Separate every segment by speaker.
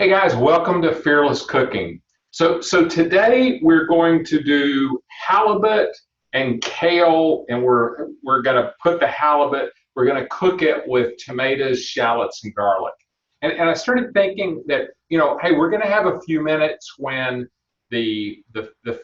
Speaker 1: Hey guys, welcome to Fearless Cooking. So today we're going to do halibut and kale, and we're going to put the halibut. We're going to cook it with tomatoes, shallots, and garlic. And I started thinking that hey, we're going to have a few minutes when the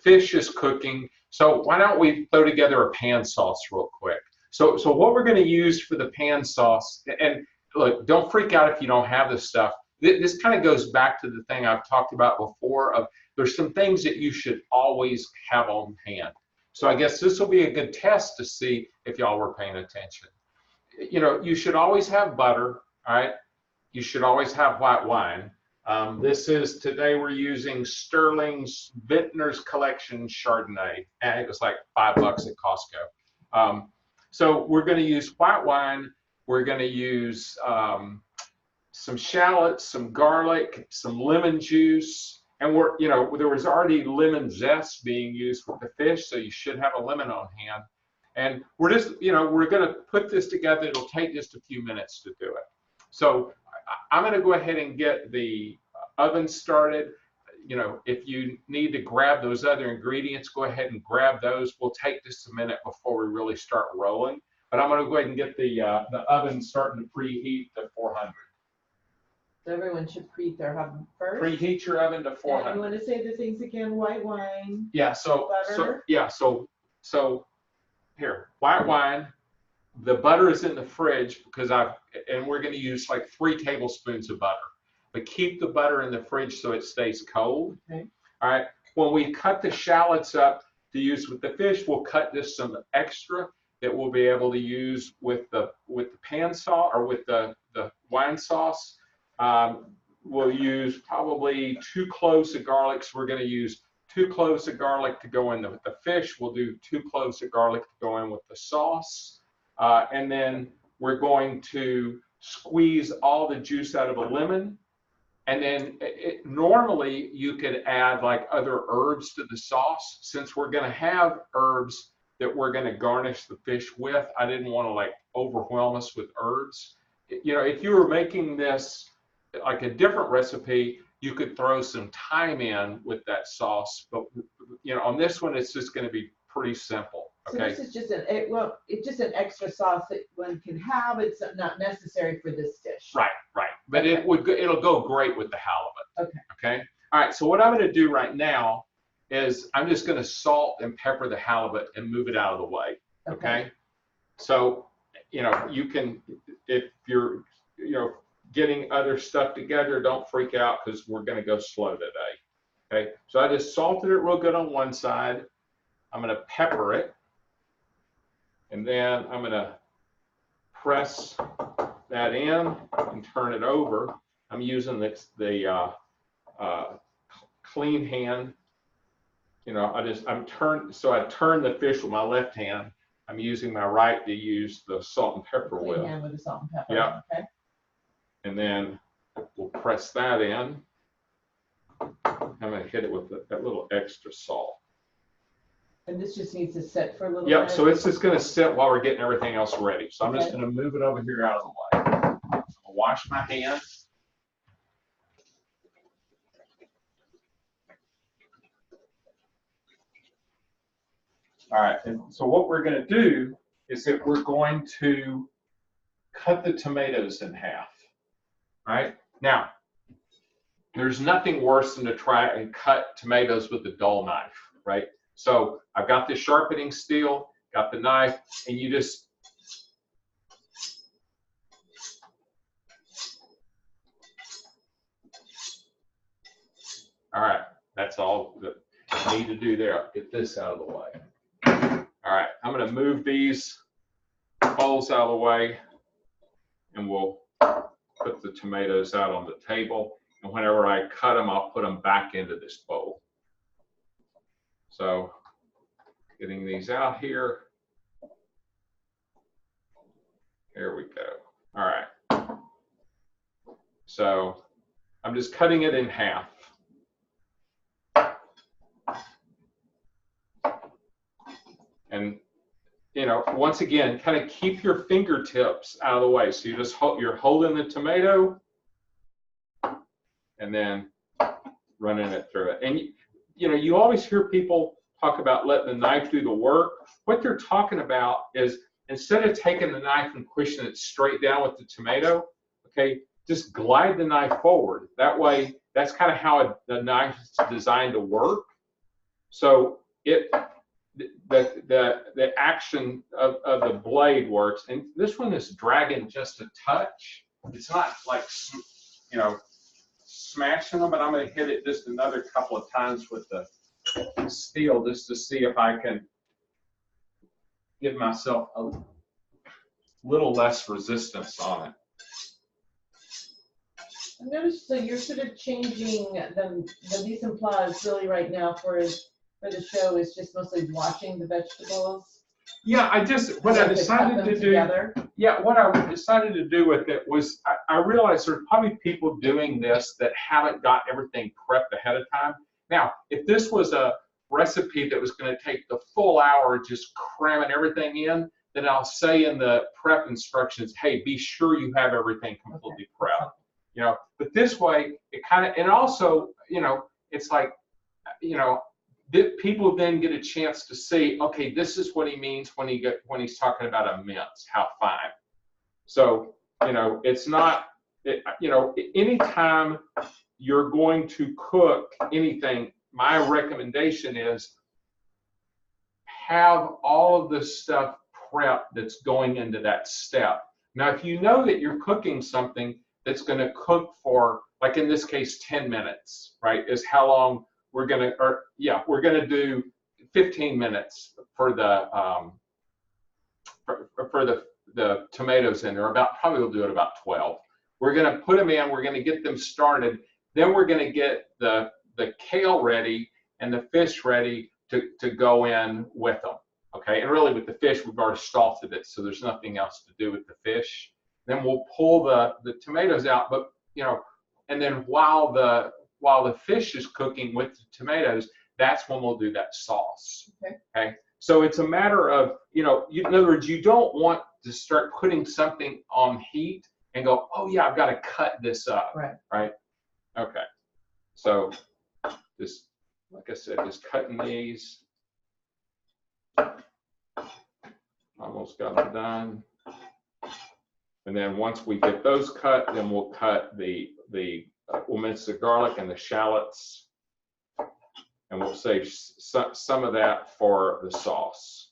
Speaker 1: fish is cooking. So why don't we throw together a pan sauce real quick? So what we're going to use for the pan sauce, and look, don't freak out if you don't have this stuff. This kind of goes back to the thing I've talked about before of there's some things that you should always have on hand. So I guess this will be a good test to see if y'all were paying attention. You should always have butter, all right? You should always have white wine. Today we're using Sterling's Vintner's Collection Chardonnay, and it was like $5 at Costco. So we're going to use white wine. We're going to use some shallots, some garlic, some lemon juice, and there was already lemon zest being used with the fish, so you should have a lemon on hand. And we're going to put this together. It'll take just a few minutes to do it. So I'm going to go ahead and get the oven started. If you need to grab those other ingredients, go ahead and grab those. We'll take just a minute before we really start rolling. But I'm going to go ahead and get the oven starting to preheat to 400.
Speaker 2: So everyone should preheat their oven first.
Speaker 1: Preheat your oven to 400.
Speaker 2: And you want to say the things again? White wine.
Speaker 1: Yeah. So here, white wine. The butter is in the fridge because we're going to use like 3 tablespoons of butter. But keep the butter in the fridge so it stays cold.
Speaker 2: Okay.
Speaker 1: All right. When we cut the shallots up to use with the fish, we'll cut just some extra that we'll be able to use with the pan sauce or with the wine sauce. We'll use probably 2 cloves of garlic. So we're going to use 2 cloves of garlic to go in with the fish. We'll do 2 cloves of garlic to go in with the sauce. And then we're going to squeeze all the juice out of a lemon. And then normally you could add like other herbs to the sauce. Since we're going to have herbs that we're going to garnish the fish with, I didn't want to like overwhelm us with herbs. If you were making this like a different recipe, you could throw some thyme in with that sauce. But on this one, it's just going to be pretty simple. Okay.
Speaker 2: So this is just it's just an extra sauce that one can have. It's not necessary for this dish.
Speaker 1: Right. But okay. It'll go great with the halibut. Okay. All right. So what I'm going to do right now is I'm just going to salt and pepper the halibut and move it out of the way. Okay. So you can, if you're getting other stuff together, don't freak out because we're going to go slow today. Okay. So I just salted it real good on one side. I'm going to pepper it. And then I'm going to press that in and turn it over. I'm using the clean hand. I turn the fish with my left hand. I'm using my right to use the salt and pepper
Speaker 2: clean hand with the salt and pepper.
Speaker 1: Yeah.
Speaker 2: Okay.
Speaker 1: And then we'll press that in. I'm going to hit it with that little extra salt.
Speaker 2: And this just needs to sit for a little bit?
Speaker 1: Yep, so it's just going to sit while we're getting everything else ready. So I'm just going to move it over here out of the way. I'm going to wash my hands. All right, and so what we're going to do is that we're going to cut the tomatoes in half. All right, now, there's nothing worse than to try and cut tomatoes with a dull knife, right? So I've got the sharpening steel, got the knife, and you just all right, that's all that I need to do there. I'll get this out of the way. All right, I'm going to move these bowls out of the way, and we'll put the tomatoes out on the table. And whenever I cut them, I'll put them back into this bowl. So getting these out here. There we go. All right. So I'm just cutting it in half. And once again, kind of keep your fingertips out of the way. So you're holding the tomato and then running it through it. And you know, you always hear people talk about letting the knife do the work. What they're talking about is instead of taking the knife and pushing it straight down with the tomato, okay, just glide the knife forward. That way, that's kind of how the knife is designed to work. So the action of the blade works. And this one is dragging just a touch. It's not like, you know, smashing them, but I'm going to hit it just another couple of times with the steel just to see if I can give myself a little less resistance on it.
Speaker 2: I noticed, so you're sort of changing the mise en place really right now for the show is just mostly washing the vegetables.
Speaker 1: Yeah, what I decided to do. Yeah, what I decided to do with it was I realized there's probably people doing this that haven't got everything prepped ahead of time. Now, if this was a recipe that was going to take the full hour just cramming everything in, then I'll say in the prep instructions, hey, be sure you have everything completely prepped. You know, but this way it kind of, and also, you know, it's like, you know, people then get a chance to see, okay, this is what he means when he's talking about a mince, how fine. So, you know, it's not, you know, anytime you're going to cook anything, my recommendation is have all of the stuff prepped that's going into that step. Now, if you know that you're cooking something that's going to cook for, like in this case, 10 minutes, right, is how long we're going to, or yeah, we're going to do 15 minutes for the the tomatoes in there. Probably we'll do it about 12. We're going to put them in. We're going to get them started. Then we're going to get the kale ready and the fish ready to go in with them. Okay, and really with the fish, we've already salted it, so there's nothing else to do with the fish. Then we'll pull the tomatoes out, but you know, and then while the fish is cooking with the tomatoes, that's when we'll do that sauce. Okay. So it's a matter of, you know, in other words, you don't want to start putting something on heat and go, oh yeah, I've got to cut this up. Right. Okay. So just, like I said, just cutting these. Almost got them done. And then once we get those cut, then we'll cut we'll mince the garlic and the shallots, and we'll save some of that for the sauce.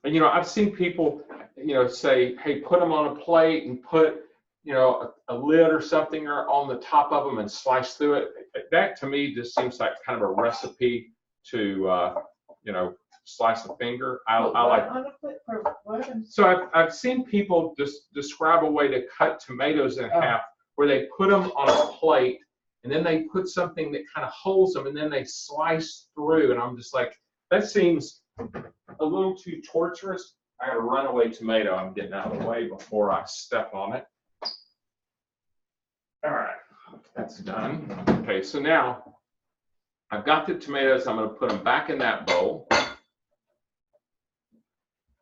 Speaker 1: And you know, I've seen people, you know, say, hey, put them on a plate and put, you know, a lid or something on the top of them and slice through it. That to me just seems like kind of a recipe to, you know, slice a finger. I like. So I've seen people just describe a way to cut tomatoes in half, where they put them on a plate and then they put something that kind of holds them and then they slice through. And I'm just like, that seems a little too torturous. I got a runaway tomato. I'm getting out of the way before I step on it. All right, that's done. Okay, so now I've got the tomatoes. I'm going to put them back in that bowl.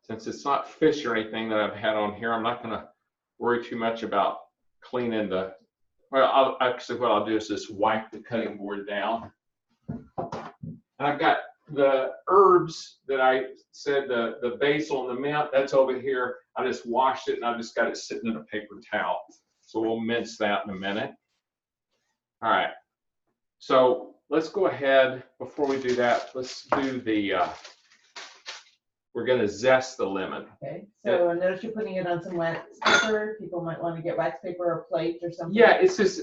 Speaker 1: Since it's not fish or anything that I've had on here, I'm not going to worry too much about cleaning the, well, what I'll do is just wipe the cutting board down. And I've got the herbs that I said, the basil and the mint, that's over here. I just washed it and I just got it sitting in a paper towel. So we'll mince that in a minute. All right. So let's go ahead, before we do that, let's do we're going to zest the lemon.
Speaker 2: Okay, so I notice you're putting it on some wax paper. People might want to get wax paper or a plate or something.
Speaker 1: Yeah, it's just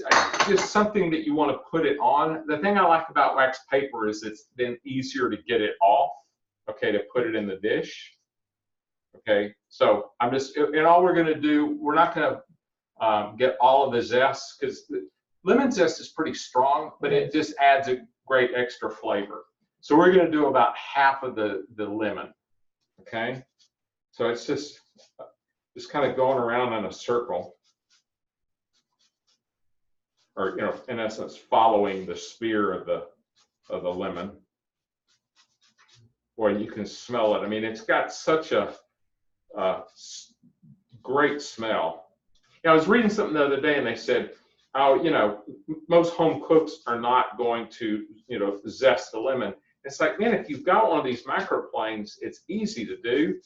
Speaker 1: something that you want to put it on. The thing I like about wax paper is it's then easier to get it off, okay, to put it in the dish. Okay, so I'm just, and all we're going to do, we're not going to get all of the zest, because lemon zest is pretty strong, but it just adds a great extra flavor. So we're going to do about half of the lemon. Okay, so it's just kind of going around in a circle, or, you know, in essence, following the spear of the lemon. Boy, you can smell it. I mean, it's got such a great smell. I was reading something the other day, and they said, "Oh, most home cooks are not going to, zest the lemon." It's like, man, if you've got one of these microplanes, it's easy to do,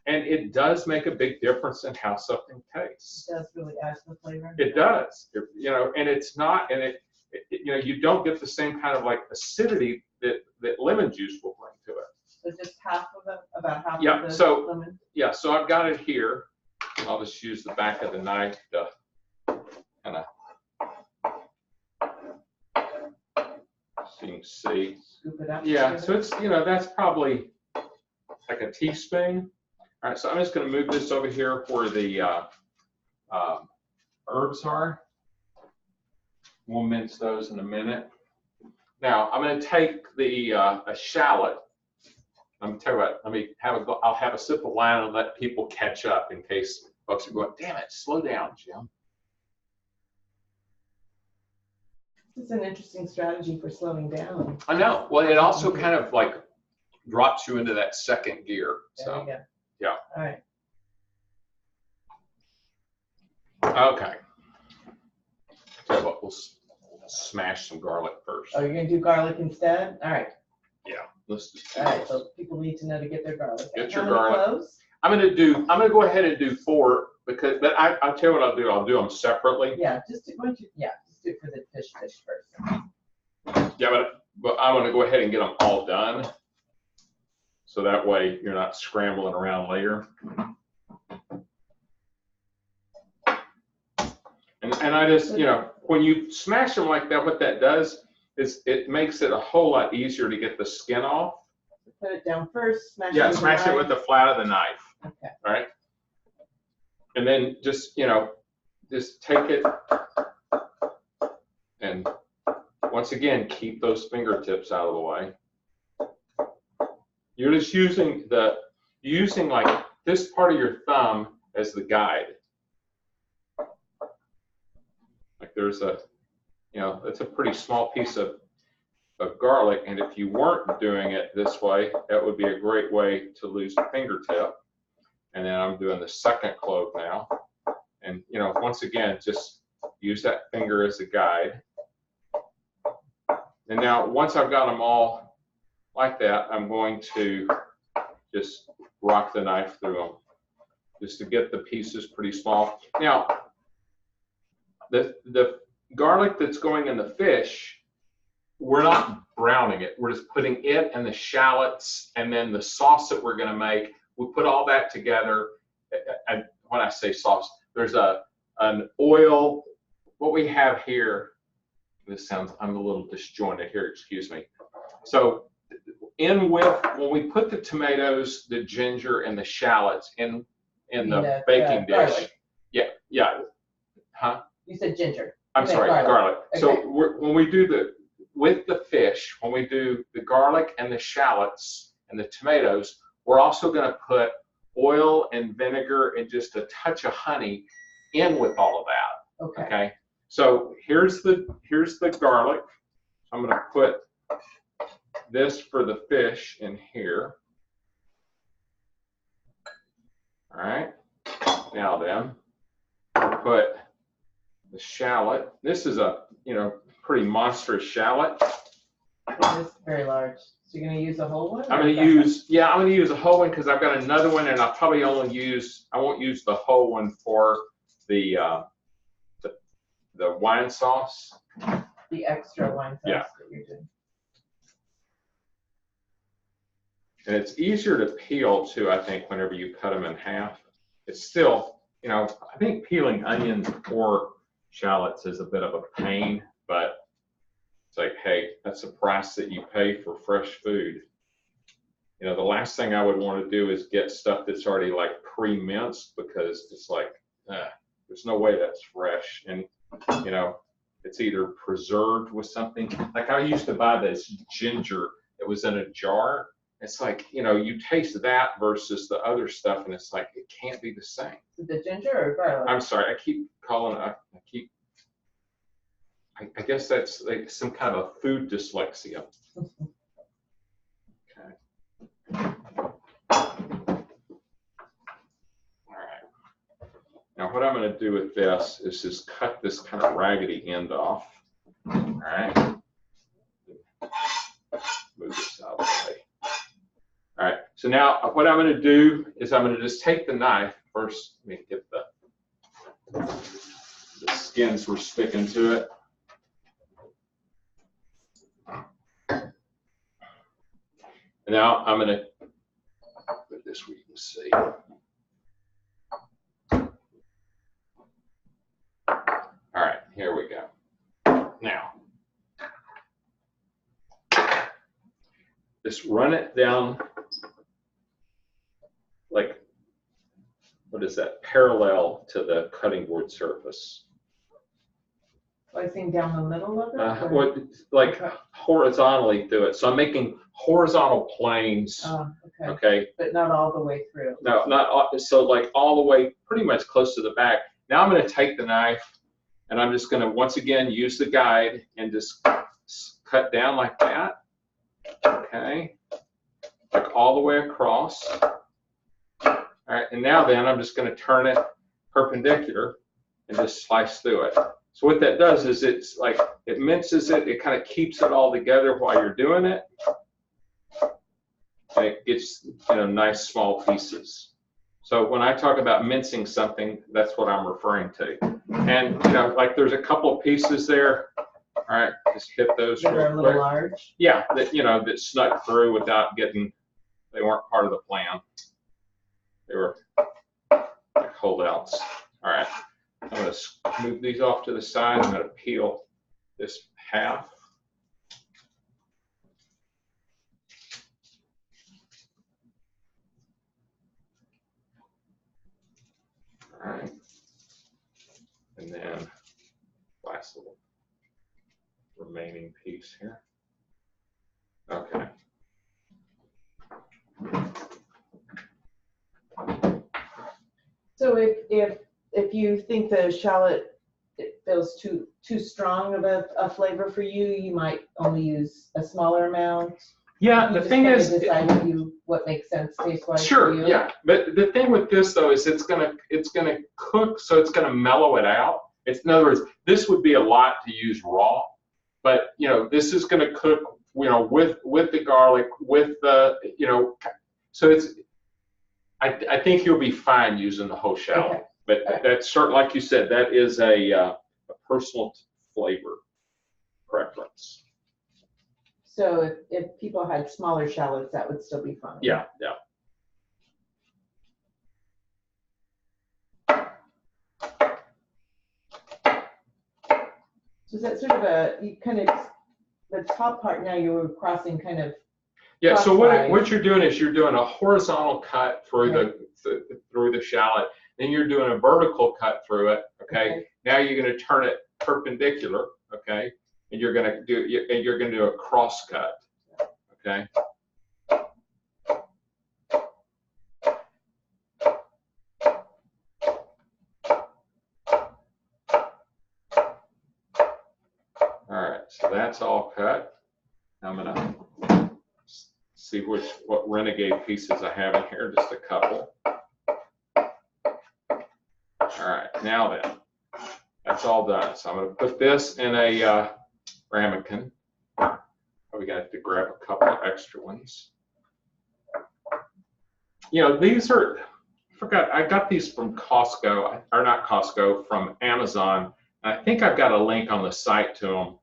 Speaker 1: and it does make a big difference in how something tastes.
Speaker 2: It does really add to the flavor.
Speaker 1: It does, and it's not, and you don't get the same kind of like acidity that lemon juice will bring to it.
Speaker 2: So just half of it, about half
Speaker 1: Yeah,
Speaker 2: of the
Speaker 1: so
Speaker 2: lemon.
Speaker 1: yeah, so I've got it here. I'll just use the back of the knife to kind of, so you can see.
Speaker 2: Scoop it up.
Speaker 1: Yeah, so it's, that's probably like a teaspoon. All right, so I'm just going to move this over here where the herbs are. We'll mince those in a minute. Now I'm going to take the a shallot. I'm going to tell you what. I'll have a sip of wine and let people catch up in case folks are going, damn it, slow down, Jim.
Speaker 2: It's an interesting strategy for slowing down.
Speaker 1: I know. Well, it also kind of like drops you into that second gear. So,
Speaker 2: There you go.
Speaker 1: yeah.
Speaker 2: All right.
Speaker 1: Okay. Tell you what, we'll smash some garlic first.
Speaker 2: Oh, you're gonna do garlic instead? All right.
Speaker 1: Yeah. Let's just.
Speaker 2: All right. So people need to know to get their garlic.
Speaker 1: Get
Speaker 2: How
Speaker 1: your
Speaker 2: many
Speaker 1: garlic.
Speaker 2: cloves?
Speaker 1: I'm gonna go ahead and do 4 but I'll tell you what I'll do. I'll do them separately.
Speaker 2: Yeah. Just do it for the fish first.
Speaker 1: Yeah, but I'm gonna go ahead and get them all done. So that way you're not scrambling around later. And I just, when you smash them like that, what that does is it makes it a whole lot easier to get the skin off.
Speaker 2: Put it down first. Smash
Speaker 1: Yeah,
Speaker 2: it with
Speaker 1: smash
Speaker 2: the
Speaker 1: it with the flat of the knife.
Speaker 2: Okay.
Speaker 1: All right. And then just, just take it and once again, keep those fingertips out of the way. You're just using like this part of your thumb as the guide. Like there's it's a pretty small piece of garlic, and if you weren't doing it this way, that would be a great way to lose a fingertip. And then I'm doing the second clove now. And, once again, just use that finger as a guide. And now, once I've got them all like that, I'm going to just rock the knife through them just to get the pieces pretty small. Now, the garlic that's going in the fish, we're not browning it. We're just putting it and the shallots and then the sauce that we're going to make. We put all that together. And when I say sauce, there's an oil. What we have here, I'm a little disjointed here, excuse me. So when we put the tomatoes, the ginger, and the shallots in the baking dish.
Speaker 2: Garlic.
Speaker 1: Yeah. Huh?
Speaker 2: You said ginger.
Speaker 1: I'm sorry, garlic.
Speaker 2: Okay.
Speaker 1: So when we do with the fish, when we do the garlic and the shallots and the tomatoes, we're also going to put oil and vinegar and just a touch of honey in with all of that. Okay. So here's the garlic. I'm going to put this for the fish in here. All right. Now then, put the shallot. This is a pretty monstrous shallot.
Speaker 2: It is very large. So you're going to use a whole one?
Speaker 1: I'm going to use a whole one because I've got another one, and I'll probably I won't use the whole one for the wine sauce.
Speaker 2: The extra wine sauce that you're doing.
Speaker 1: And it's easier to peel too, I think, whenever you cut them in half. It's still, I think peeling onions or shallots is a bit of a pain, but it's like, hey, that's the price that you pay for fresh food. The last thing I would want to do is get stuff that's already like pre-minced, because it's like, there's no way that's fresh. And, it's either preserved with something. Like I used to buy this ginger that was in a jar. It's like, you taste that versus the other stuff, and it's like, it can't be the same.
Speaker 2: The ginger or garlic?
Speaker 1: I'm sorry, I keep calling it, I guess that's like some kind of a food dyslexia. Okay. All right. Now what I'm going to do with this is just cut this kind of raggedy end off. All right. Move this out of the way. All right. So now what I'm going to do is I'm going to just take the knife first. Let me get the skins were sticking to it. And now I'm going to put this where you can see. All right, here we go. Now, just run it down like, what is that, parallel to the cutting board surface.
Speaker 2: Slicing down the middle of it?
Speaker 1: Like horizontally through it. So I'm making horizontal planes.
Speaker 2: Oh, okay.
Speaker 1: Okay.
Speaker 2: But not all the way through.
Speaker 1: No, not all, so like all the way pretty much close to the back. Now I'm going to take the knife and I'm just going to once again use the guide and just cut down like that. Okay. Like all the way across. All right. And now then I'm just going to turn it perpendicular and just slice through it. So what that does is it's like it minces it, it kind of keeps it all together while you're doing it. And it gets, you know, nice small pieces. So when I talk about mincing something, that's what I'm referring to. And you know, like there's a couple of pieces there. All right, just hit those
Speaker 2: That are a
Speaker 1: real
Speaker 2: little
Speaker 1: quick.
Speaker 2: large.
Speaker 1: Yeah, that you know that snuck through without getting. They weren't part of the plan. They were like holdouts. All right. I'm going to move these off to the side. I'm going to peel this half. All right. And then last little remaining piece here. Okay.
Speaker 2: So if you think the shallot feels too strong of a flavor for you, you might only use a smaller amount.
Speaker 1: Yeah, the thing is,
Speaker 2: decide what makes sense taste-wise.
Speaker 1: sure,
Speaker 2: for you.
Speaker 1: yeah. But the thing with this though is it's gonna cook, so it's gonna mellow it out. It's, in other words, this would be a lot to use raw, but you know this is gonna cook, you know, with the garlic, with the, you know, so it's. I think you'll be fine using the whole shallot. Okay. But that's certain, like you said, that is a personal flavor preference.
Speaker 2: So if people had smaller shallots, that would still be fine.
Speaker 1: Yeah, yeah.
Speaker 2: So is that sort of you kind of, the top part now you were crossing kind of.
Speaker 1: Yeah, so what you're doing is you're doing a horizontal cut through through the shallot, then you're doing a vertical cut through it. Okay. Now you're going to turn it perpendicular. Okay, and you're going to do a cross cut. Okay. All right, so that's all cut. I'm going to see what renegade pieces I have in here, just a couple. All right, now then, that's all done. So I'm going to put this in a ramekin. We got to grab a couple of extra ones. You know, these are, I forgot, I got these from Costco, or not Costco, from Amazon. And I think I've got a link on the site to them.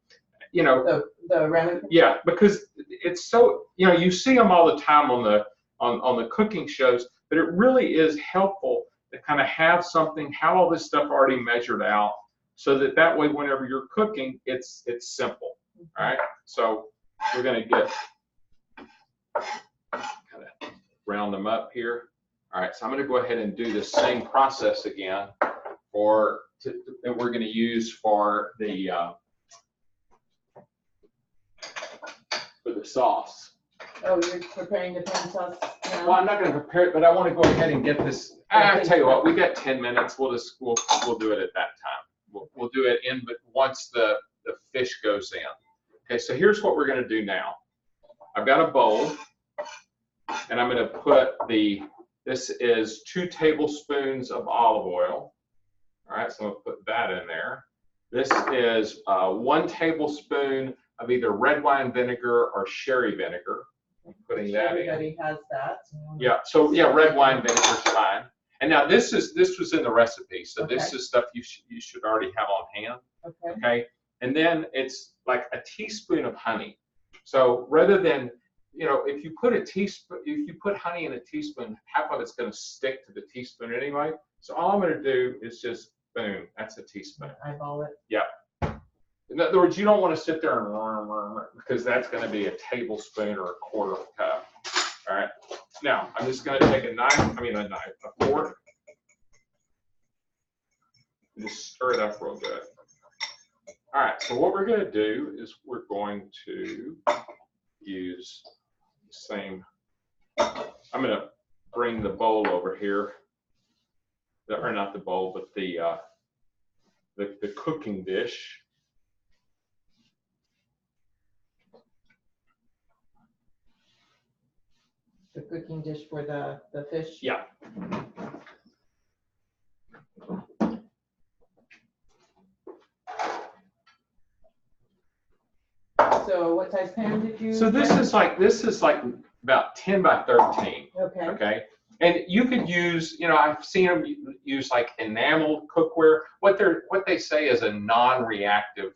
Speaker 1: You know,
Speaker 2: the ramekin? Yeah,
Speaker 1: because it's so, you know, you see them all the time on the cooking shows, but it really is helpful to kind of have something, have all this stuff already measured out, so that way whenever you're cooking, it's simple. All right, so we're going to get kind of round them up here. All right, so I'm going to go ahead and do the same process again that we're going to use for the sauce.
Speaker 2: Oh, you're preparing the pan sauce now?
Speaker 1: Well, I'm not going to prepare it, but I want to go ahead and get this. I tell you what, we got 10 minutes. We'll do it at that time. We'll do it but once the fish goes in. Okay, so here's what we're going to do now. I've got a bowl, and I'm going to put this is 2 tablespoons of olive oil. All right, so I'm gonna put that in there. This is 1 tablespoon of either red wine vinegar or sherry vinegar. I'm putting that in.
Speaker 2: Everybody has that.
Speaker 1: Yeah, so yeah, red wine vinegar is fine. And now this was in the recipe, so
Speaker 2: Okay.
Speaker 1: this is stuff you should already have on hand.
Speaker 2: Okay.
Speaker 1: Okay, and then it's like a teaspoon of honey. So rather than, you know, if you put honey in a teaspoon, half of it's going to stick to the teaspoon anyway. So all I'm going to do is just boom, that's a teaspoon.
Speaker 2: Eyeball it.
Speaker 1: Yeah. In other words, you don't want to sit there and because that's going to be a tablespoon or a quarter of a cup. All right. Now I'm just going to take a fork, and just stir it up real good. All right. So what we're going to do is we're going to use the same. I'm going to bring the bowl over here, or not the bowl, but the cooking dish.
Speaker 2: The cooking dish for the fish?
Speaker 1: Yeah.
Speaker 2: So what size pan did you?
Speaker 1: So this is like about 10 by 13.
Speaker 2: Okay.
Speaker 1: Okay. And you could use, you know, I've seen them use like enamel cookware. What they say is a non-reactive.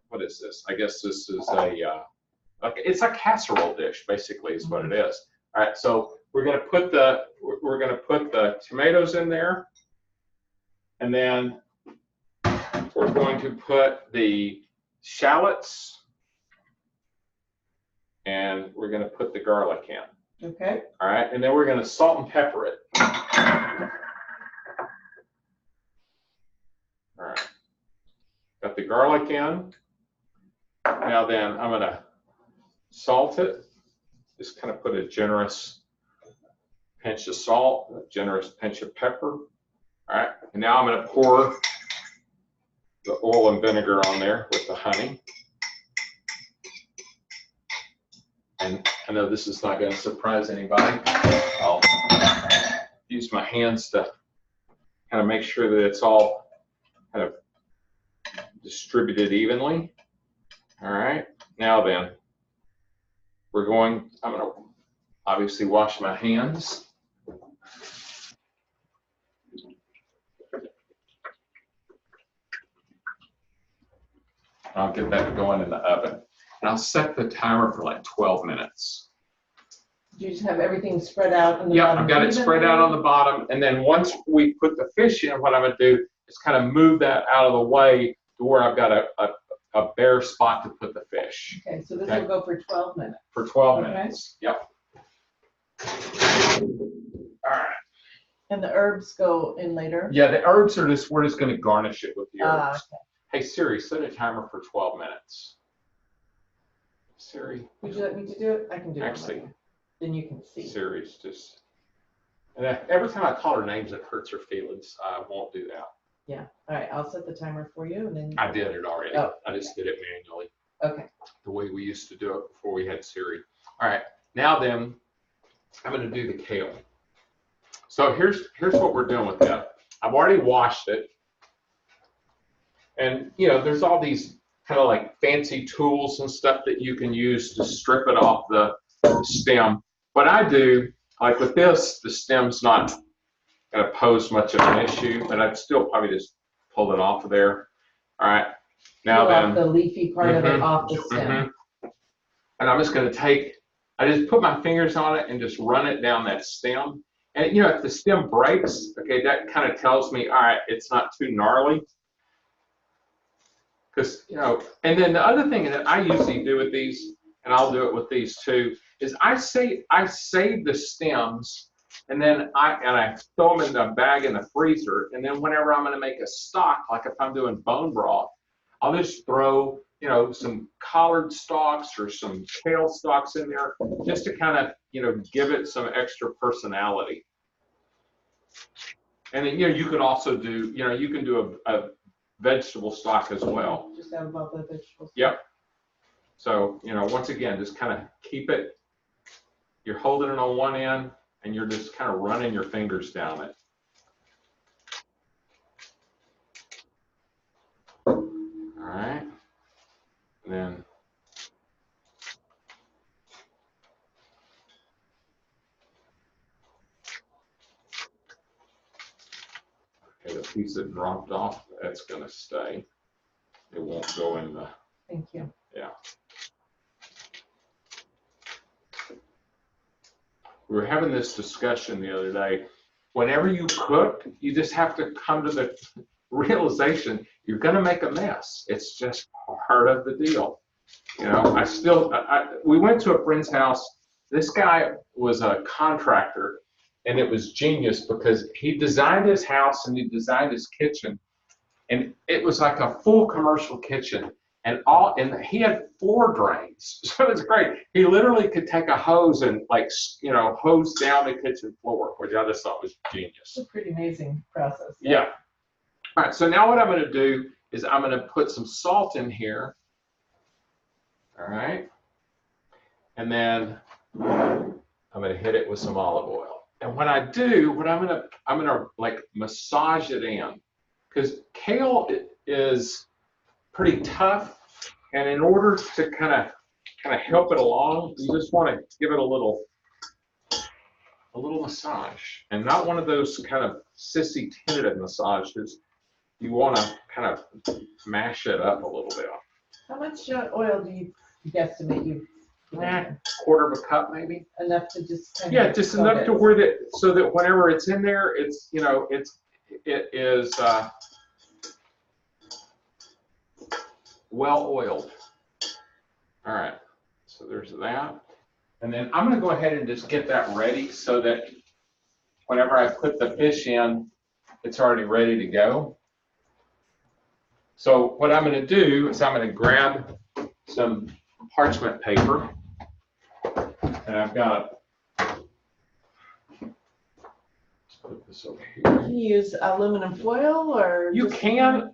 Speaker 1: What is this? I guess this is it's a casserole dish, basically, is what it is. All right. So we're gonna put the tomatoes in there, and then we're going to put the shallots, and we're going to put the garlic in.
Speaker 2: Okay.
Speaker 1: All right, and then we're going to salt and pepper it. All right, got the garlic in. Now then, I'm going to salt it. Just kind of put a generous pinch of salt, a generous pinch of pepper. All right, and now I'm going to pour the oil and vinegar on there with the honey. And I know this is not going to surprise anybody. I'll use my hands to kind of make sure that it's all kind of distributed evenly. All right, now then, I'm going to obviously wash my hands. I'll get that going in the oven. And I'll set the timer for like 12 minutes.
Speaker 2: You just have everything spread out on the
Speaker 1: Yeah,
Speaker 2: bottom.
Speaker 1: I've got it spread out on the bottom. And then once we put the fish in, what I'm going to do is kind of move that out of the way to where I've got a bare spot to put the fish.
Speaker 2: Okay, so this will go for 12 minutes.
Speaker 1: For 12 minutes. Yep. All right.
Speaker 2: And the herbs go in later?
Speaker 1: Yeah, the herbs are just, we're just going to garnish it with the herbs.
Speaker 2: Okay.
Speaker 1: Hey Siri, set a timer for 12 minutes. Siri.
Speaker 2: Would you like me to do it? I can do it.
Speaker 1: Actually,
Speaker 2: then you can see.
Speaker 1: Siri's just, and every time I call her names, it hurts her feelings. I won't do that.
Speaker 2: Yeah. All right. I'll set the timer for you, and then.
Speaker 1: I did it already.
Speaker 2: Oh,
Speaker 1: I just did it manually.
Speaker 2: Okay.
Speaker 1: The way we used to do it before we had Siri. All right. Now then, I'm going to do the kale. So here's what we're doing with that. I've already washed it, and you know, there's all these kind of like fancy tools and stuff that you can use to strip it off the stem. What I do, like with this, the stem's not going to pose much of an issue, but I'd still probably just pull it off of there. All right, now
Speaker 2: Pull
Speaker 1: then.
Speaker 2: off the leafy part of it off the stem.
Speaker 1: And I'm just going to I just put my fingers on it and just run it down that stem. And you know, if the stem breaks, okay, that kind of tells me, all right, it's not too gnarly. Because, you know, and then the other thing that I usually do with these, and I'll do it with these too, is I save the stems, and then I throw them in the bag in the freezer, and then whenever I'm going to make a stock, like if I'm doing bone broth, I'll just throw, you know, some collard stalks or some kale stalks in there, just to kind of, you know, give it some extra personality. And then, you know, you could also do, you know, you can do a vegetable stock as well.
Speaker 2: Just out about the vegetables.
Speaker 1: Yep. So, you know, once again, just kind of keep it, you're holding it on one end and you're just kind of running your fingers down it. the piece that dropped off, that's going to stay. It won't go in the.
Speaker 2: Thank you.
Speaker 1: Yeah. We were having this discussion the other day. Whenever you cook, you just have to come to the realization you're going to make a mess. It's just part of the deal. You know, we went to a friend's house. This guy was a contractor, and it was genius because he designed his house and he designed his kitchen, and it was like a full commercial kitchen, and he had floor drains, so it was great. He literally could take a hose and hose down the kitchen floor, which I just thought was genius.
Speaker 2: It's a pretty amazing process.
Speaker 1: Yeah. All right, so now what I'm going to do is I'm going to put some salt in here. All right. And then I'm going to hit it with some olive oil. And when I do, I'm going to like massage it in, because kale is pretty tough, and in order to kind of help it along, you just want to give it a little massage, and not one of those kind of sissy tentative massages. You want to kind of mash it up a little bit.
Speaker 2: How much oil do you guesstimate you?
Speaker 1: Quarter of a cup, maybe.
Speaker 2: Enough to just kind of
Speaker 1: just enough to where so that whenever it's in there, it is well oiled. All right, so there's that. And then I'm going to go ahead and just get that ready so that whenever I put the fish in, it's already ready to go. So what I'm going to do is I'm going to grab some parchment paper, and I've got, let's put this over here.
Speaker 2: Can you use aluminum foil or?
Speaker 1: You can.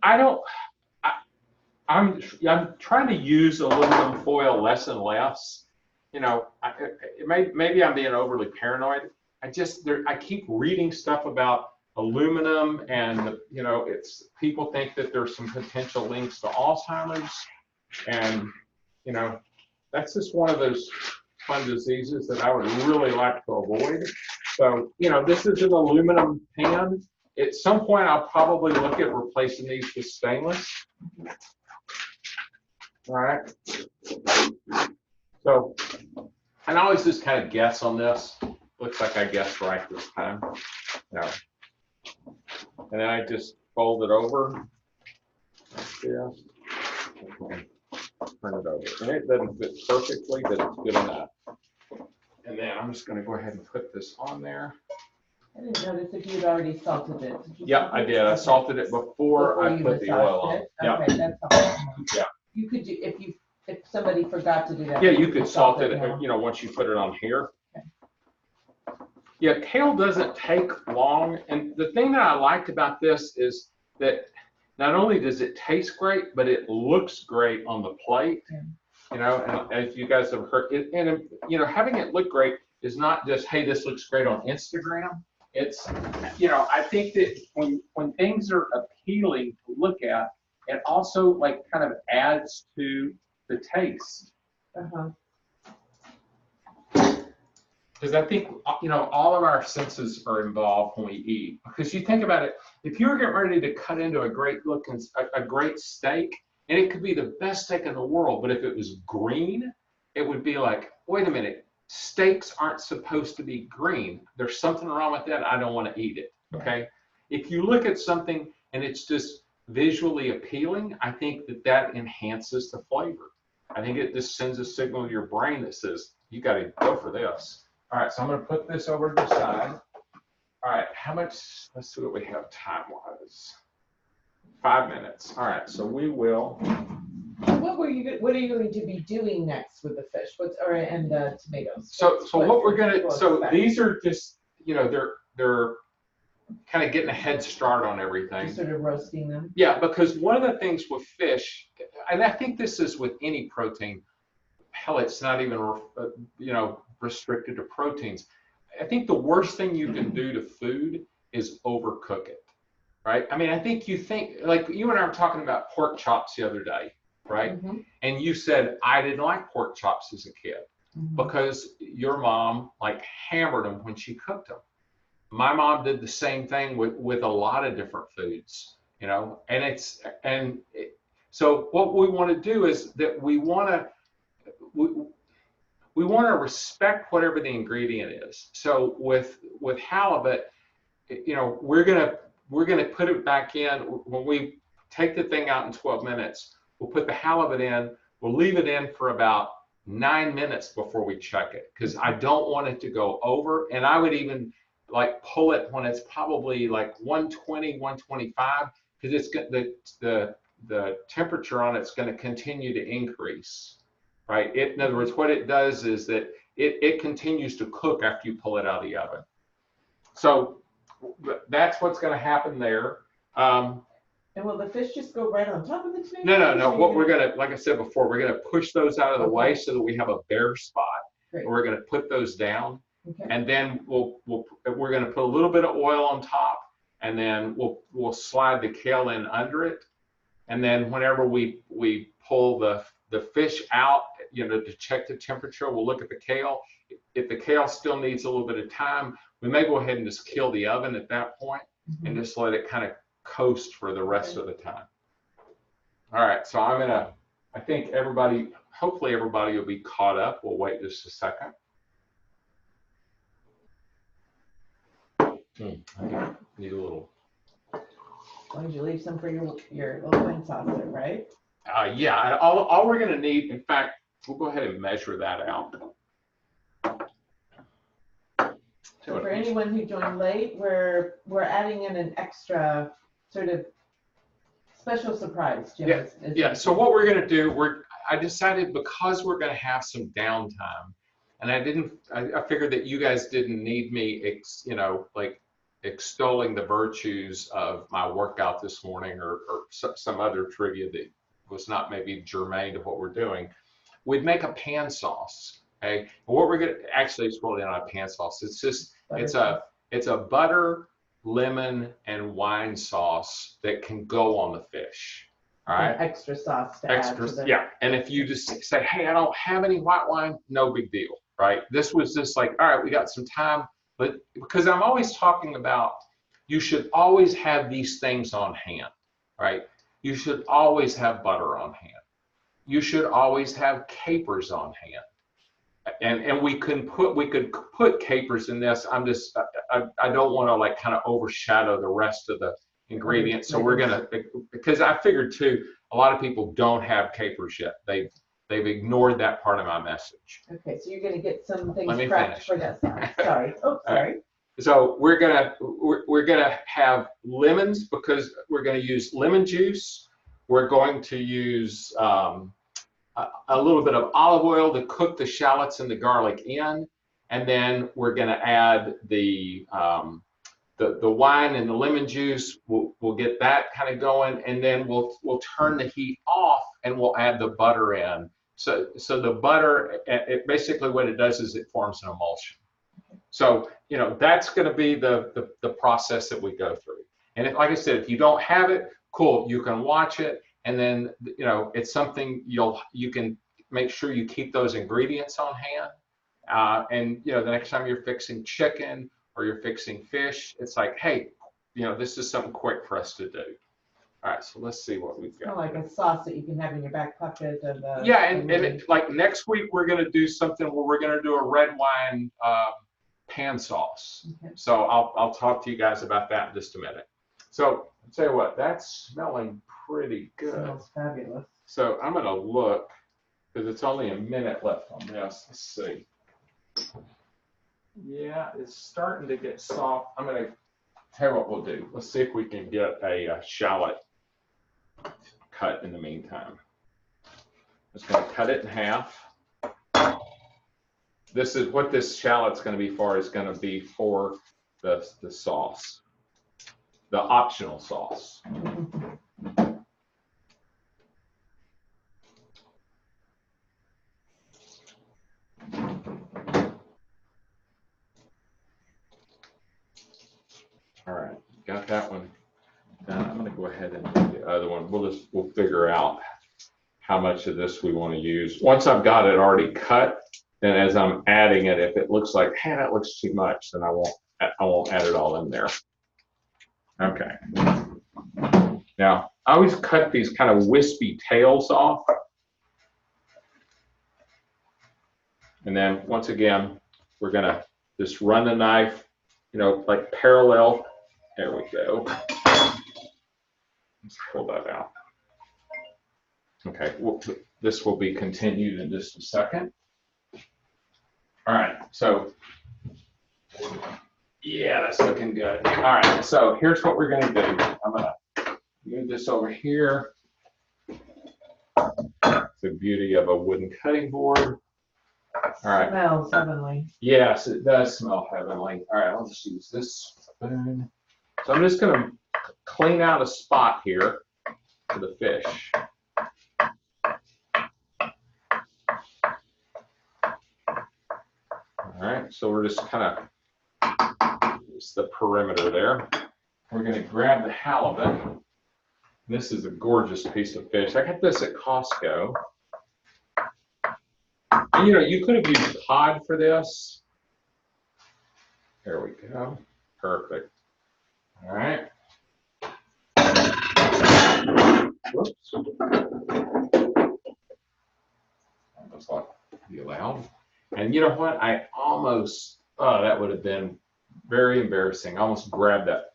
Speaker 1: I'm trying to use aluminum foil less and less. You know, maybe I'm being overly paranoid. I keep reading stuff about aluminum, and people think that there's some potential links to Alzheimer's, and that's just one of those fun diseases that I would really like to avoid. So this is an aluminum pan. At some point I'll probably look at replacing these with stainless. All right, so and I always just kind of guess on this. Looks like I guessed right this time. Yeah. And then I just fold it over like this. Okay. Turn it over. And it doesn't fit perfectly, but it's good enough. And then I'm just going to go ahead and put this on there.
Speaker 2: I didn't notice if you'd already salted it.
Speaker 1: Yeah, I did. I salted it before I put the oil on. Yeah.
Speaker 2: Okay, that's awesome.
Speaker 1: Yeah.
Speaker 2: You could do if somebody forgot to do that.
Speaker 1: Yeah, you could salt it, once you put it on here. Okay. Yeah, kale doesn't take long, and the thing that I liked about this is that not only does it taste great, but it looks great on the plate. Yeah. And as you guys have heard, having it look great is not just, hey, this looks great on Instagram. It's, I think that when things are appealing to look at, it also kind of adds to the taste. Because I think, all of our senses are involved when we eat. Because you think about it, if you were getting ready to cut into a great steak, and it could be the best steak in the world, but if it was green, it would be like, wait a minute, steaks aren't supposed to be green. There's something wrong with that. I don't want to eat it. Okay. If you look at something and it's just visually appealing, I think that enhances the flavor. I think it just sends a signal to your brain that says, you got to go for this. All right, so I'm going to put this over to the side. All right, let's see what we have time-wise. 5 minutes. All right, so we will.
Speaker 2: What are you going to be doing next with the fish? And the tomatoes?
Speaker 1: So these are just, they're kind of getting a head start on everything.
Speaker 2: Just sort of roasting them? Yeah,
Speaker 1: because one of the things with fish, and I think this is with any protein, hell, it's not even, restricted to proteins. I think the worst thing you can do to food is overcook it, right? I mean, I think like you and I were talking about pork chops the other day, right? Mm-hmm. And you said, I didn't like pork chops as a kid because your mom hammered them when she cooked them. my mom did the same thing with a lot of different foods, you know, so what we want to do is that we, we want to respect whatever the ingredient is. So with halibut, you know, we're gonna put it back in when we take the thing out in 12 minutes. We'll put the halibut in. We'll leave it in for about 9 minutes before we check it, because I don't want it to go over. And I would even like pull it when it's probably like 120, 125, because it's the temperature on it's going to continue to increase, right? In other words, what it does is that it continues to cook after you pull it out of the oven. So that's what's going to happen there.
Speaker 2: And will the fish just go right on top of the tomato?
Speaker 1: No. What we're gonna, like I said before, we're gonna push those out of the way so that we have a bare spot.
Speaker 2: Great.
Speaker 1: We're gonna put those down,
Speaker 2: Okay.
Speaker 1: and then we're gonna put a little bit of oil on top, and then we'll slide the kale in under it, and then whenever we pull the fish out, you know, to check the temperature, we'll look at the kale. If the kale still needs a little bit of time, we may go ahead and just kill the oven at that point, and just let it kind of coast for the rest of the time. All right, so I think hopefully everybody will be caught up. We'll wait just a second. I need a little.
Speaker 2: Why don't you leave some for your little wine sauce there, right?
Speaker 1: Yeah, all we're gonna need, in fact, we'll go ahead and measure that out.
Speaker 2: So for anyone who joined late, we're adding in an extra sort of special surprise, Jim.
Speaker 1: Yeah. So what we're gonna do, I decided, because we're gonna have some downtime, and I figured that you guys didn't need me, you know, like extolling the virtues of my workout this morning, or some other trivia that was not maybe germane to what we're doing. We'd make a pan sauce. Okay. And what we're gonna actually, it's really not a pan sauce. It's just it's a butter, lemon, and wine sauce that can go on the fish. All right.
Speaker 2: Extra sauce to add to the...
Speaker 1: Yeah. And if you just say, hey, I don't have any white wine, no big deal, right? This was just like, all right, we got some time, but because I'm always talking about, you should always have these things on hand, right? You should always have butter on hand. You should always have capers on hand. And we could put capers in this. I don't want to like kind of overshadow the rest of the ingredients. So we're gonna, because I figured too, a lot of people don't have capers yet. They've ignored that part of my message.
Speaker 2: Okay, so you're gonna get some things
Speaker 1: Let me
Speaker 2: prepped
Speaker 1: finish.
Speaker 2: for that side. Sorry. Oh, sorry.
Speaker 1: Right. So we're gonna have lemons, because we're gonna use lemon juice. We're going to use a little bit of olive oil to cook the shallots and the garlic in, and then we're going to add the wine and the lemon juice. We'll get that kind of going, and then we'll turn the heat off, and we'll add the butter in. So the butter, basically what it does is it forms an emulsion. So you know, that's going to be the process that we go through. And like I said, if you don't have it, cool, you can watch it. And then, you know, it's something you can make sure you keep those ingredients on hand. And, you know, the next time you're fixing chicken or you're fixing fish, it's like, hey, you know, this is something quick for us to do. All right, so let's see what we've got.
Speaker 2: Kind of like a sauce that you can have in your back pocket.
Speaker 1: Yeah, and like next week, we're going to do something where we're going to do a red wine pan sauce. Okay. So I'll talk to you guys about that in just a minute. So I'll tell you what, that's smelling pretty good.
Speaker 2: Smells fabulous.
Speaker 1: So I'm going to look, because it's only a minute left on this. Let's see. Yeah, it's starting to get soft. I'm going to tell you what we'll do. Let's see if we can get a shallot cut in the meantime. I'm just going to cut it in half. This is what this shallot's going to be for, is going to be for the sauce. The optional sauce. All right, got that one done. I'm going to go ahead and do the other one. We'll figure out how much of this we want to use. Once I've got it already cut, then as I'm adding it, if it looks like, hey, that looks too much, then I won't I won't add it all in there. Okay. Now, I always cut these kind of wispy tails off. And then once again, we're gonna just run the knife, you know, like parallel. There we go. Let's pull that out. Okay, this will be continued in just a second. All right, so yeah, that's looking good. All right, so here's what we're gonna do. I'm gonna move this over here. It's the beauty of a wooden cutting board. All right.
Speaker 2: Smells heavenly.
Speaker 1: Yes, it does smell heavenly. All right, I'll just use this spoon. So I'm just gonna clean out a spot here for the fish. All right, so we're just kind of, it's the perimeter there. We're gonna grab the halibut. This is a gorgeous piece of fish. I got this at Costco. And, you know, you could have used cod for this. There we go. Perfect. All right. Whoops. Almost like be allowed. And you know what? I almost, oh, that would have been very embarrassing. I almost grabbed that.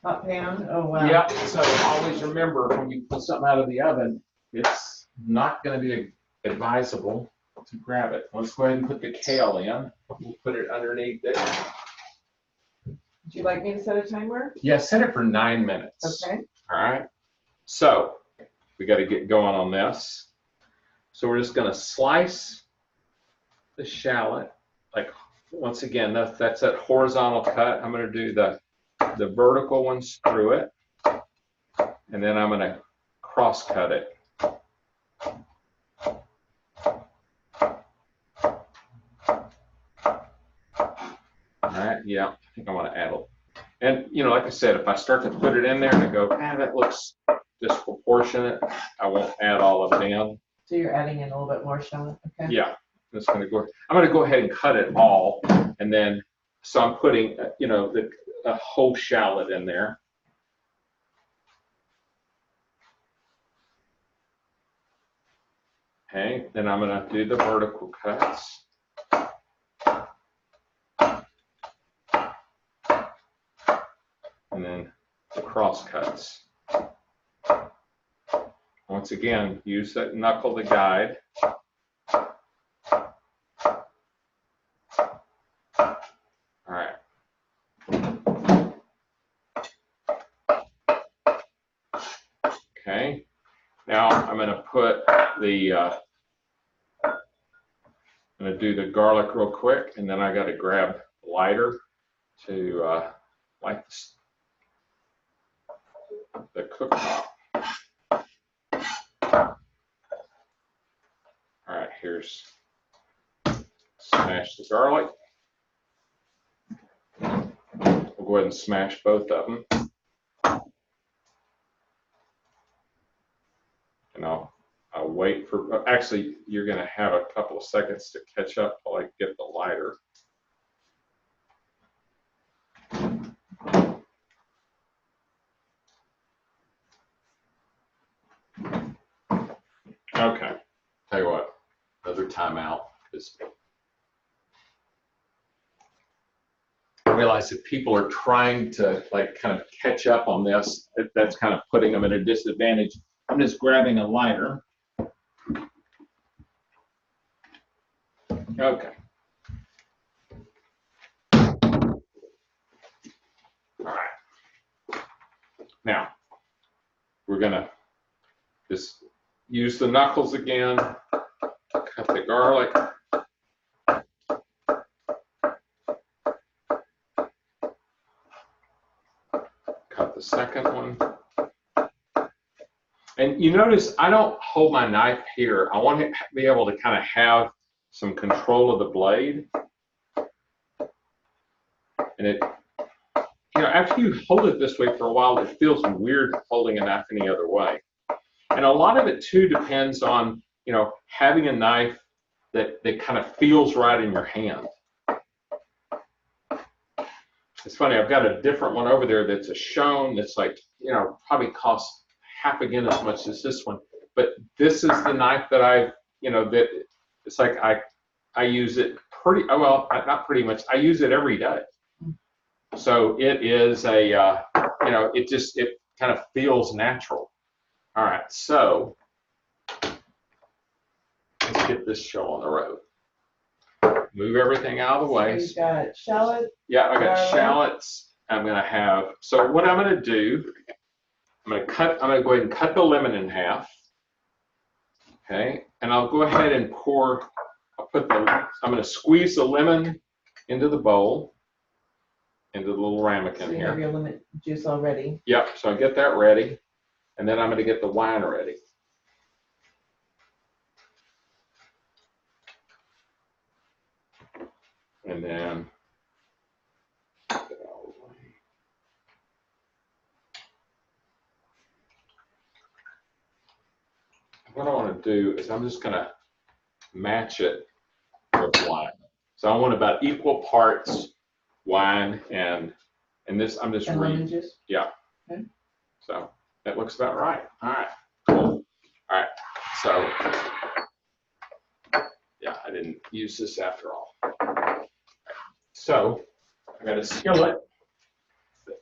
Speaker 2: Hot pan? Oh, wow.
Speaker 1: Yeah, so always remember when you pull something out of the oven, it's not going to be advisable to grab it. Let's go ahead and put the kale in. We'll put it underneath it.
Speaker 2: Would you like me to set a timer?
Speaker 1: Yeah, set it for 9 minutes.
Speaker 2: Okay.
Speaker 1: All right. So we got to get going on this. So we're just going to slice the shallot. Like, once again, that's that horizontal cut. I'm going to do the vertical ones through it, and then I'm going to cross cut it. All right, yeah, I think I want to add a, and you know, like I said, if I start to put it in there and I go, ah, that looks disproportionate, I won't add all of it in.
Speaker 2: So you're adding in a little bit more shallot, okay?
Speaker 1: Yeah, I'm going to go ahead and cut it all, and then, so I'm putting, you know, a whole shallot in there. Okay, then I'm going to do the vertical cuts. And then the cross cuts. Once again, use that knuckle to guide. All right. Okay, now I'm going to put the, I'm going to do the garlic real quick, and then I got to grab a lighter to light the cooktop. All right, here's, smash the garlic. We'll go ahead and smash both of them. And I'll wait for, actually, you're going to have a couple of seconds to catch up while I get the lighter. Okay, tell you what, another timeout. I realize if people are trying to like kind of catch up on this, that's kind of putting them at a disadvantage. I'm just grabbing a lighter. Okay. All right. Now, we're gonna just use the knuckles again, cut the garlic. Cut the second one. And you notice I don't hold my knife here. I want to be able to kind of have some control of the blade. And it, you know, after you hold it this way for a while, it feels weird holding a knife any other way. And a lot of it too depends on, you know, having a knife that kind of feels right in your hand. It's funny, I've got a different one over there that's a Shone that's like, you know, probably costs half again as much as this one. But this is the knife that I, you know, that it's like I use it pretty, well, not pretty much, I use it every day. So it is a, you know, it kind of feels natural. All right, so let's get this show on the road. Move everything out of the way.
Speaker 2: So you've got shallots.
Speaker 1: Yeah, I got shallots. I'm gonna have, so what I'm gonna do, I'm gonna go ahead and cut the lemon in half. Okay, and I'll go ahead and pour, I'm gonna squeeze the lemon into the bowl, into the little ramekin
Speaker 2: So you
Speaker 1: here.
Speaker 2: have your lemon juice already.
Speaker 1: Yep, so I get that ready, and then I'm gonna get the wine ready. And then, what I want to do is I'm just going to match it with wine. So I want about equal parts wine and this, I'm just
Speaker 2: And lemon juice?
Speaker 1: Yeah.
Speaker 2: Okay.
Speaker 1: So that looks about right. All right, cool. All right, so yeah, I didn't use this after all. So I got a skillet.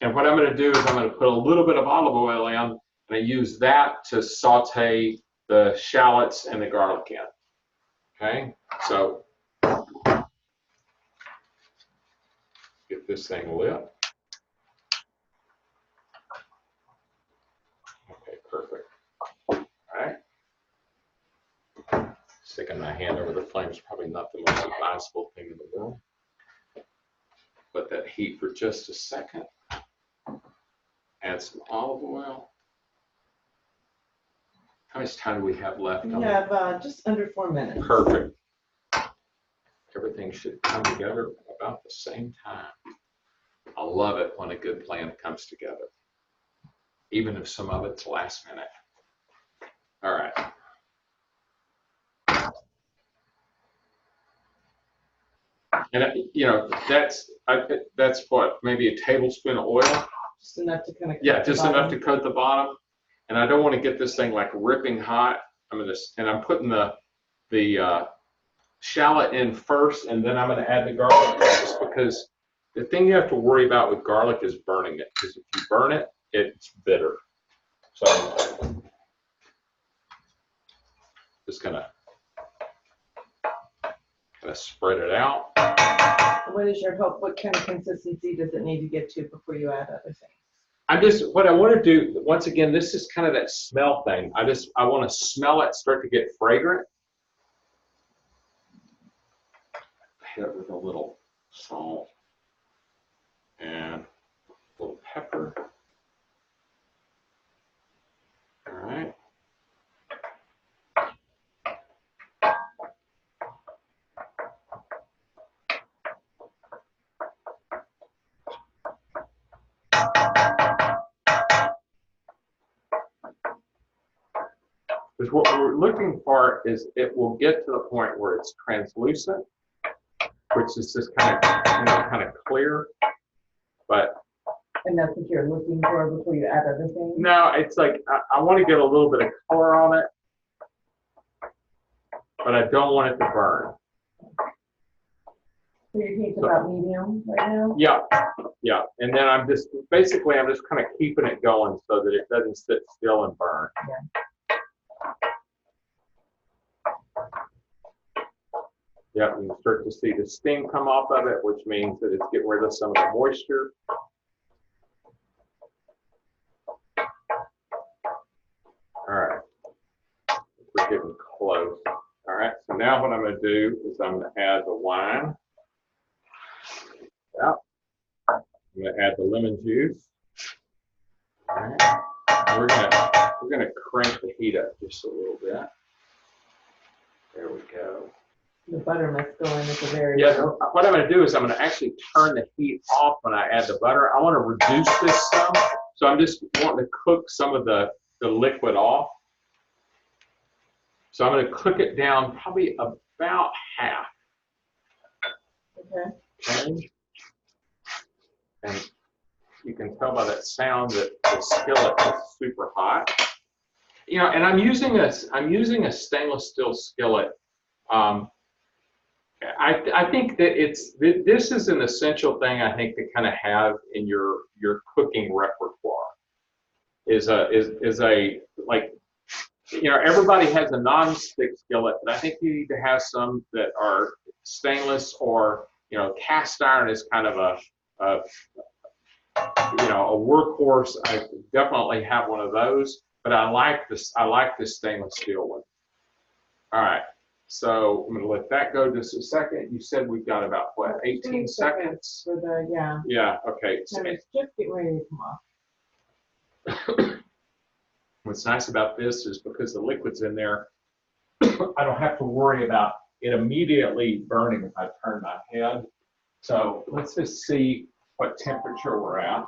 Speaker 1: And what I'm going to do is I'm going to put a little bit of olive oil in, and I use that to saute the shallots and the garlic in. Okay, so get this thing lit. Okay, perfect. All right. Sticking my hand over the flame is probably not the most advisable thing in the world. Let that heat for just a second. Add some olive oil. How much time do we have left?
Speaker 2: We have just under 4 minutes.
Speaker 1: Perfect. Everything should come together about the same time. I love it when a good plan comes together, even if some of it's last minute. All right. And you know, that's what, maybe a tablespoon of oil.
Speaker 2: Just enough to kind of
Speaker 1: Yeah, just enough to coat the bottom. And I don't want to get this thing like ripping hot. I'm putting the shallot in first, and then I'm going to add the garlic, just because the thing you have to worry about with garlic is burning it, because if you burn it, it's bitter. So just gonna kind of spread it out.
Speaker 2: What is your hope? What kind of consistency does it need to get to before you add other things?
Speaker 1: What I want to do, once again, this is kind of that smell thing. I want to smell it start to get fragrant. Hit it with a little salt and a little pepper. All right. Because what we're looking for is it will get to the point where it's translucent, which is just kind of clear. But
Speaker 2: And that's what you're looking for before you add other things?
Speaker 1: no, it's like I want to get a little bit of color on it, but I don't want it to burn.
Speaker 2: So your heat's about medium right now?
Speaker 1: Yeah, yeah. And then I'm just kind of keeping it going so that it doesn't sit still and burn.
Speaker 2: Yeah.
Speaker 1: Yeah, and you start to see the steam come off of it, which means that it's getting rid of some of the moisture. All right, we're getting close. All right, so now what I'm going to do is I'm going to add the wine. Yeah, I'm going to add the lemon juice. All right, and we're going to crank the heat up just a little bit. There we go.
Speaker 2: The butter must go in at the very
Speaker 1: Yeah,
Speaker 2: end.
Speaker 1: what I'm going to do is I'm going to actually turn the heat off when I add the butter. I want to reduce this some, so I'm just wanting to cook some of the liquid off. So I'm going to cook it down probably about half.
Speaker 2: Okay.
Speaker 1: Okay. And you can tell by that sound that the skillet is super hot. You know, and I'm using a stainless steel skillet. I think that this is an essential thing, I think, to kind of have in your cooking repertoire. Is a like, you know, everybody has a non-stick skillet, but I think you need to have some that are stainless, or, you know, cast iron is kind of a you know, a workhorse. I definitely have one of those, but I like this stainless steel one. All right, so I'm gonna let that go just a second. You said we've got about what, 18 seconds?
Speaker 2: For the, yeah.
Speaker 1: Yeah, okay. So
Speaker 2: it's just getting ready to come off.
Speaker 1: What's nice about this is because the liquid's in there, I don't have to worry about it immediately burning if I turn my head. So let's just see what temperature we're at.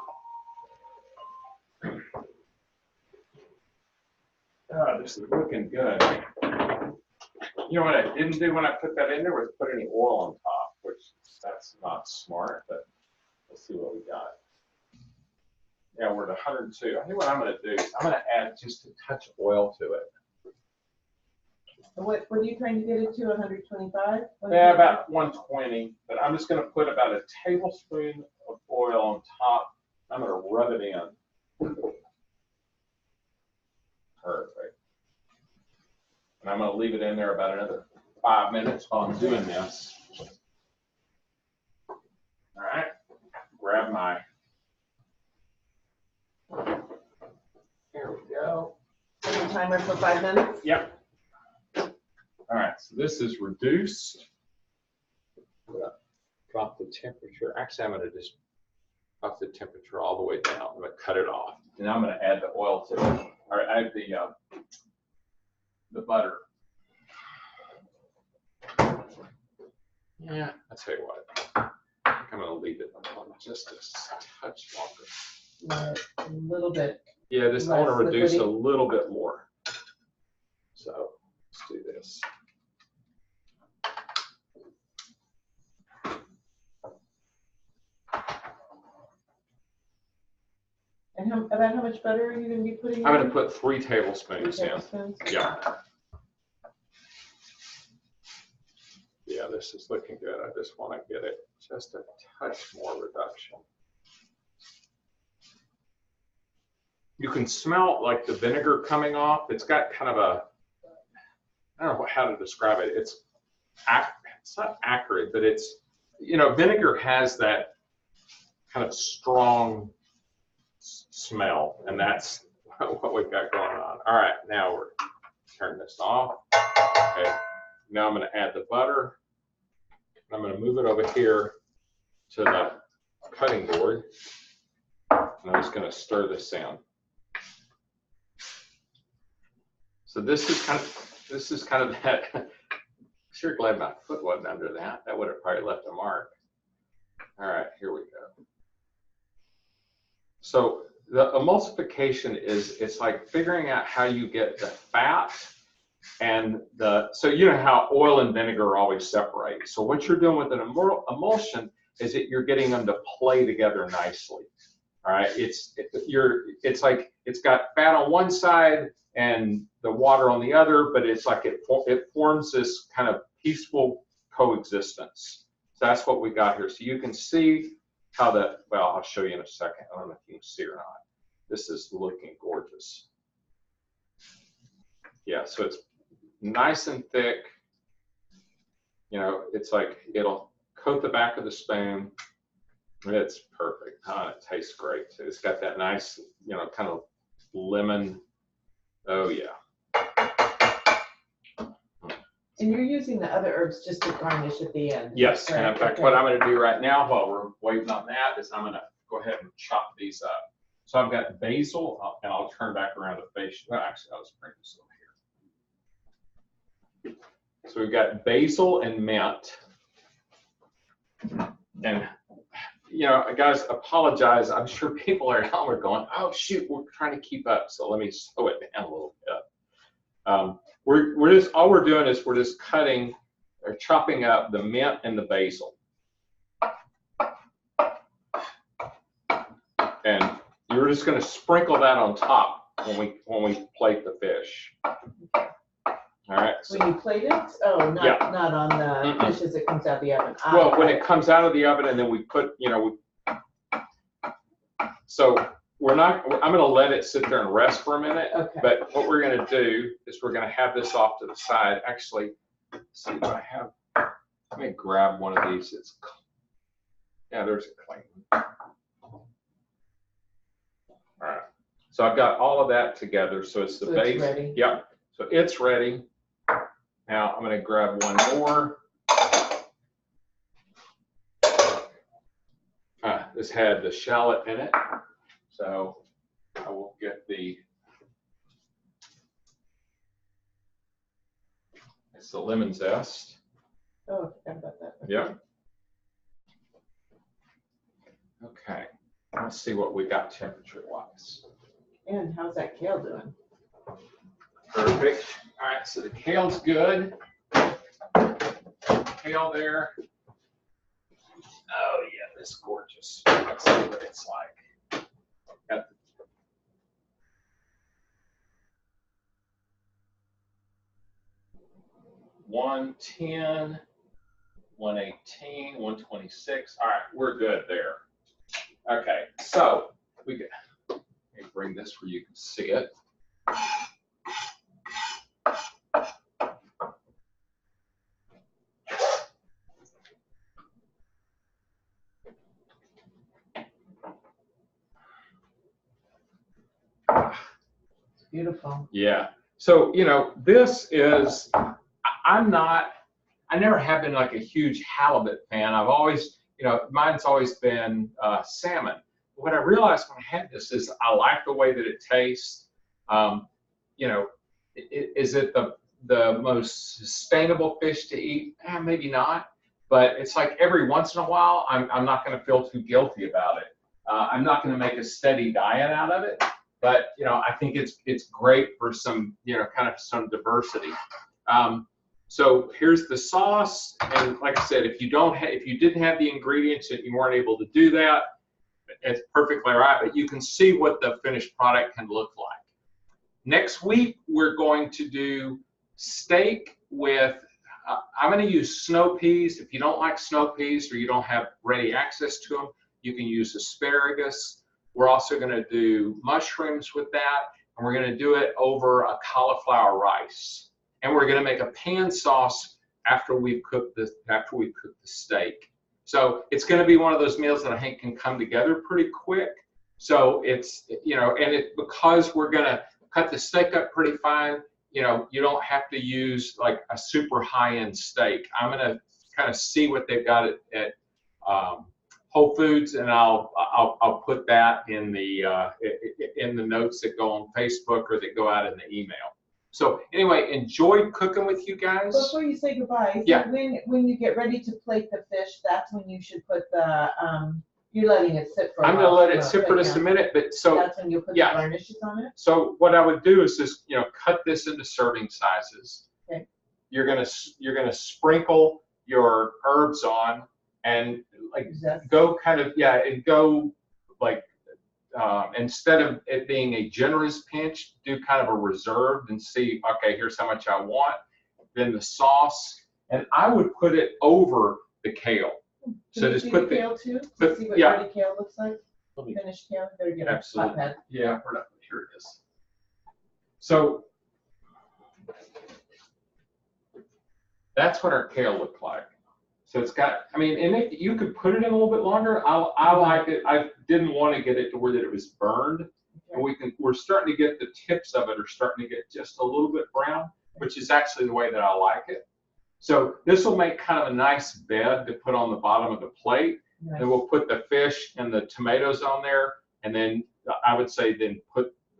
Speaker 1: Oh, this is looking good. You know what I didn't do when I put that in there was put any oil on top, which that's not smart, but let's see what we got. Yeah, we're at 102. I think what I'm going to do is I'm going to add just a touch of oil to it.
Speaker 2: What are you trying to get it to, 125?
Speaker 1: Yeah, about 120, but I'm just going to put about a tablespoon of oil on top. I'm going to rub it in. Perfect. And I'm going to leave it in there about another 5 minutes while I'm doing this. All right, grab my, here we go.
Speaker 2: Set the timer for 5 minutes?
Speaker 1: Yep. All right, so this is reduced. Drop the temperature. Actually, I'm going to just drop the temperature all the way down. I'm going to cut it off. And I'm going to add the oil to it, or add the butter. Yeah, I'll tell you what. I'm going to leave it on just a touch longer.
Speaker 2: A little bit.
Speaker 1: Yeah, just I want to reduce
Speaker 2: liquidy.
Speaker 1: a little bit more. So let's do this.
Speaker 2: And about how much butter are you going to be putting in?
Speaker 1: I'm going to put 3 tablespoons
Speaker 2: 3
Speaker 1: in.
Speaker 2: tablespoons?
Speaker 1: Yeah. Yeah, this is looking good. I just want to get it just a touch more reduction. You can smell like the vinegar coming off. It's got kind of a, I don't know how to describe it. It's not acrid, but it's, you know, vinegar has that kind of strong smell, and that's what we've got going on. All right, now we're turn this off. Okay, now I'm going to add the butter. I'm going to move it over here to the cutting board, and I'm just going to stir this in. So this is kind of that. Sure glad my foot wasn't under that. That would have probably left a mark. All right, here we go. So the emulsification it's like figuring out how you get the fat and so you know how oil and vinegar always separate. So what you're doing with an emulsion is that you're getting them to play together nicely. All right, it's like it's got fat on one side and the water on the other, but it's like it forms this kind of peaceful coexistence. So that's what we got here. So you can see how well, I'll show you in a second. I don't know if you can see or not. This is looking gorgeous. Yeah, so it's nice and thick. You know, it's like it'll coat the back of the spoon. It's perfect. It tastes great too. It's got that nice, you know, kind of lemon. Oh yeah.
Speaker 2: And you're using the other herbs just to garnish at the end.
Speaker 1: Yes,
Speaker 2: right?
Speaker 1: and in fact, what I'm going to do right now while we're waiting on that is I'm going to go ahead and chop these up. So I've got basil, and I'll turn back around to face. Well, actually, I'll just bring this over here. So we've got basil and mint. And, you know, guys, apologize. I'm sure people are at home are going, oh, shoot, we're trying to keep up. So let me slow it down a little bit. We're just, all we're doing is we're just cutting or chopping up the mint and the basil. You're just going to sprinkle that on top when we plate the fish. All right. So,
Speaker 2: when you plate it? Oh, not,
Speaker 1: yeah.
Speaker 2: not on the fish as it comes out of the oven.
Speaker 1: Well, when it comes out of the oven, and then we put, so I'm going to let it sit there and rest for a minute.
Speaker 2: Okay.
Speaker 1: But what we're going to do is we're going to have this off to the side. Actually, let's see what I have. Let me grab one of these. Yeah, there's a clean one. All right. So I've got all of that together. So it's the base.
Speaker 2: It's ready.
Speaker 1: Yep. So it's ready. Now I'm going to grab one more. This had the shallot in it. So I will get it's the lemon zest.
Speaker 2: Oh, I forgot about that.
Speaker 1: Yep. Okay. Let's see what we got temperature-wise.
Speaker 2: And how's that kale doing?
Speaker 1: Perfect. All right, so the kale's good. Kale there. Oh yeah, this is gorgeous. Let's see what it's like. Got 110, 118, 126. All right, we're good there. Okay, so let me bring this where you can see it.
Speaker 2: Beautiful.
Speaker 1: Yeah. So, this is, I never have been like a huge halibut fan. I've always, mine's always been salmon. But what I realized when I had this is I like the way that it tastes. Is it the most sustainable fish to eat? Maybe not. But it's like every once in a while, I'm not going to feel too guilty about it. I'm not going to make a steady diet out of it. But I think it's great for some kind of some diversity. So here's the sauce, and like I said, if you didn't have the ingredients and you weren't able to do that, it's perfectly all right. But you can see what the finished product can look like. Next week we're going to do steak with. I'm going to use snow peas. If you don't like snow peas or you don't have ready access to them, you can use asparagus. We're also going to do mushrooms with that, and we're going to do it over a cauliflower rice. And we're going to make a pan sauce after we've cooked the steak. So it's going to be one of those meals that I think can come together pretty quick. So it's because we're going to cut the steak up pretty fine. You don't have to use like a super high-end steak. I'm going to kind of see what they've got at Whole Foods, and I'll put that in the notes that go on Facebook or that go out in the email. So anyway, enjoyed cooking with you guys.
Speaker 2: Before you say goodbye, so
Speaker 1: yeah.
Speaker 2: when you get ready to plate the fish, that's when you should put the you're letting it sit for.
Speaker 1: I'm going to let it sit for just a minute, but so
Speaker 2: that's when you put the garnishes on it.
Speaker 1: So what I would do is just cut this into serving sizes. Okay. You're gonna sprinkle your herbs on and like go kind of and go like. Instead of it being a generous pinch, do kind of a reserved and see, okay, here's how much I want. Then the sauce, and I would put it over the kale.
Speaker 2: So just put the kale too? See what ready kale looks like? Finished kale? Better get
Speaker 1: absolutely.
Speaker 2: A hot pad.
Speaker 1: Yeah, here it is. So that's what our kale looked like. So it's got, and you could put it in a little bit longer. I like it. I didn't want to get it to where that it was burned. Okay. And we're starting to get the tips of it are starting to get just a little bit brown, which is actually the way that I like it. So this will make kind of a nice bed to put on the bottom of the plate. Nice. Then we'll put the fish and the tomatoes on there, and then I would say then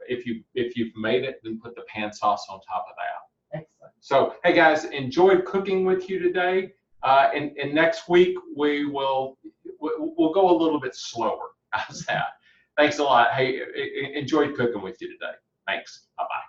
Speaker 1: if you've made it, then put the pan sauce on top of that. Excellent. So hey guys, enjoyed cooking with you today. And next week we'll go a little bit slower. How's that? Thanks a lot. Hey, enjoyed cooking with you today. Thanks. Bye-bye.